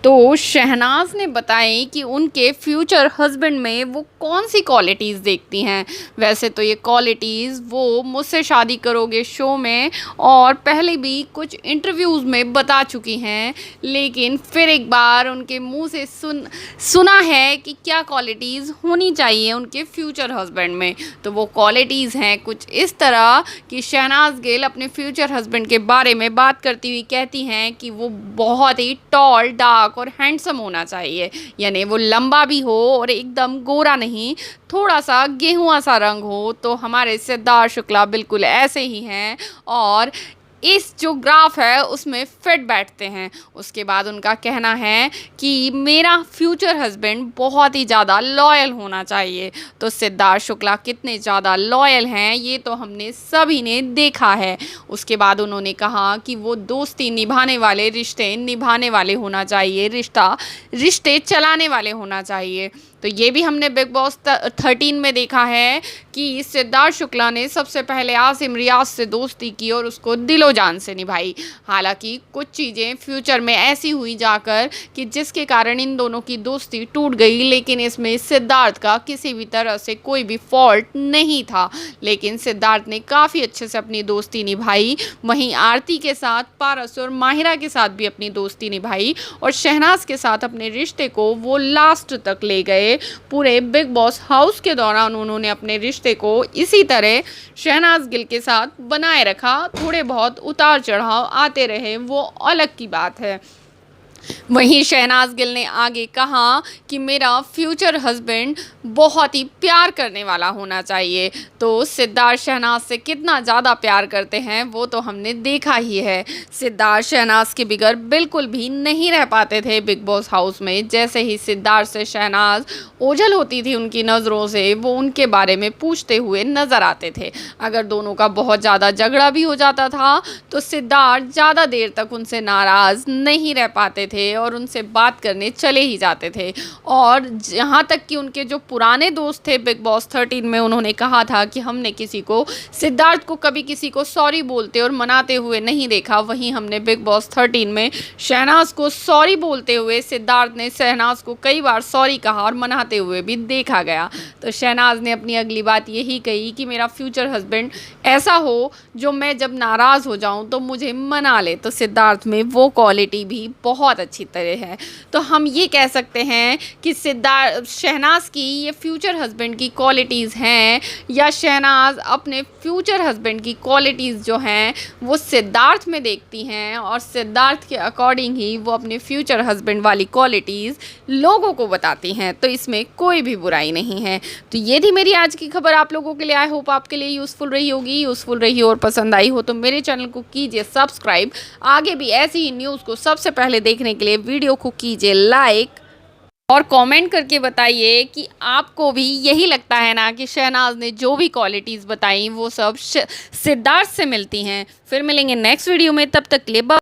तो शहनाज ने बताई कि उनके फ्यूचर हस्बैंड में वो कौन सी क्वालिटीज़ देखती हैं। वैसे तो ये क्वालिटीज़ वो मुझसे शादी करोगे शो में और पहले भी कुछ इंटरव्यूज़ में बता चुकी हैं, लेकिन फिर एक बार उनके मुंह से सुना है कि क्या क्वालिटीज़ होनी चाहिए उनके फ्यूचर हस्बैंड में। तो वो क्वालिटीज़ हैं कुछ इस तरह कि शहनाज गिल अपने फ्यूचर हस्बैंड के बारे में बात करती हुई कहती हैं कि वो बहुत ही टॉल, डार्क और हैंडसम होना चाहिए, यानी वो लंबा भी हो और एकदम गोरा नहीं, थोड़ा सा गेहुआ सा रंग हो। तो हमारे सिद्धार्थ शुक्ला बिल्कुल ऐसे ही हैं और इस जो ग्राफ है उसमें फिट बैठते हैं। उसके बाद उनका कहना है कि मेरा फ्यूचर हस्बैंड बहुत ही ज़्यादा लॉयल होना चाहिए। तो सिद्धार्थ शुक्ला कितने ज़्यादा लॉयल हैं ये तो हमने सभी ने देखा है। उसके बाद उन्होंने कहा कि वो दोस्ती निभाने वाले, रिश्ते निभाने वाले होना चाहिए, रिश्ते चलाने वाले होना चाहिए। तो ये भी हमने बिग बॉस 13 में देखा है कि सिद्धार्थ शुक्ला ने सबसे पहले आसिम रियाज से दोस्ती की और उसको दिलो जान से निभाई। हालांकि कुछ चीज़ें फ्यूचर में ऐसी हुई जाकर कि जिसके कारण इन दोनों की दोस्ती टूट गई, लेकिन इसमें सिद्धार्थ का किसी भी तरह से कोई भी फॉल्ट नहीं था। लेकिन सिद्धार्थ ने काफ़ी अच्छे से अपनी दोस्ती निभाई। वहीं आरती के साथ, पारस और माहिरा के साथ भी अपनी दोस्ती निभाई और शहनाज के साथ अपने रिश्ते को वो लास्ट तक ले गए। पूरे बिग बॉस हाउस के दौरान उन्होंने अपने रिश्ते को इसी तरह शहनाज गिल के साथ बनाए रखा। थोड़े बहुत उतार चढ़ाव आते रहे, वो अलग की बात है। वहीं शहनाज गिल ने आगे कहा कि मेरा फ्यूचर हस्बैंड बहुत ही प्यार करने वाला होना चाहिए। तो सिद्धार्थ शहनाज से कितना ज़्यादा प्यार करते हैं वो तो हमने देखा ही है। सिद्धार्थ शहनाज के बगैर बिल्कुल भी नहीं रह पाते थे बिग बॉस हाउस में। जैसे ही सिद्धार्थ से शहनाज ओझल होती थी उनकी नज़रों से, वो उनके बारे में पूछते हुए नज़र आते थे। अगर दोनों का बहुत ज़्यादा झगड़ा भी हो जाता था तो सिद्धार्थ ज़्यादा देर तक उनसे नाराज़ नहीं रह पाते थे और उनसे बात करने चले ही जाते थे। और यहाँ तक कि उनके जो पुराने दोस्त थे बिग बॉस 13 में, उन्होंने कहा था कि हमने सिद्धार्थ को कभी किसी को सॉरी बोलते और मनाते हुए नहीं देखा। वहीं हमने बिग बॉस 13 में शहनाज को सॉरी बोलते हुए, सिद्धार्थ ने शहनाज को कई बार सॉरी कहा और मनाते हुए भी देखा गया। तो शहनाज ने अपनी अगली बात यही कही कि मेरा फ्यूचर हस्बैंड ऐसा हो जो मैं जब नाराज़ हो जाऊं तो मुझे मना ले। तो सिद्धार्थ में वो क्वालिटी भी बहुत अच्छी तरह है। तो हम ये कह सकते हैं कि शहनाज की ये फ्यूचर हस्बैंड की क्वालिटीज़ हैं, या शहनाज अपने फ्यूचर हस्बैंड की क्वालिटीज़ जो हैं वो सिद्धार्थ में देखती हैं और सिद्धार्थ के अकॉर्डिंग ही वो अपने फ्यूचर हस्बैंड वाली क्वालिटीज़ लोगों को बताती हैं। तो इसमें कोई भी बुराई नहीं है। तो ये थी मेरी आज की खबर आप लोगों के लिए। आई होप आपके लिए यूज़फुल रही और पसंद आई हो तो मेरे चैनल को कीजिए सब्सक्राइब। आगे भी ऐसी ही न्यूज़ को सबसे पहले देखने के लिए वीडियो को कीजिए लाइक और कमेंट करके बताइए कि आपको भी यही लगता है ना कि शहनाज ने जो भी क्वालिटीज़ बताई वो सब सिद्धार्थ से मिलती हैं। फिर मिलेंगे नेक्स्ट वीडियो में, तब तक के लिए बाय।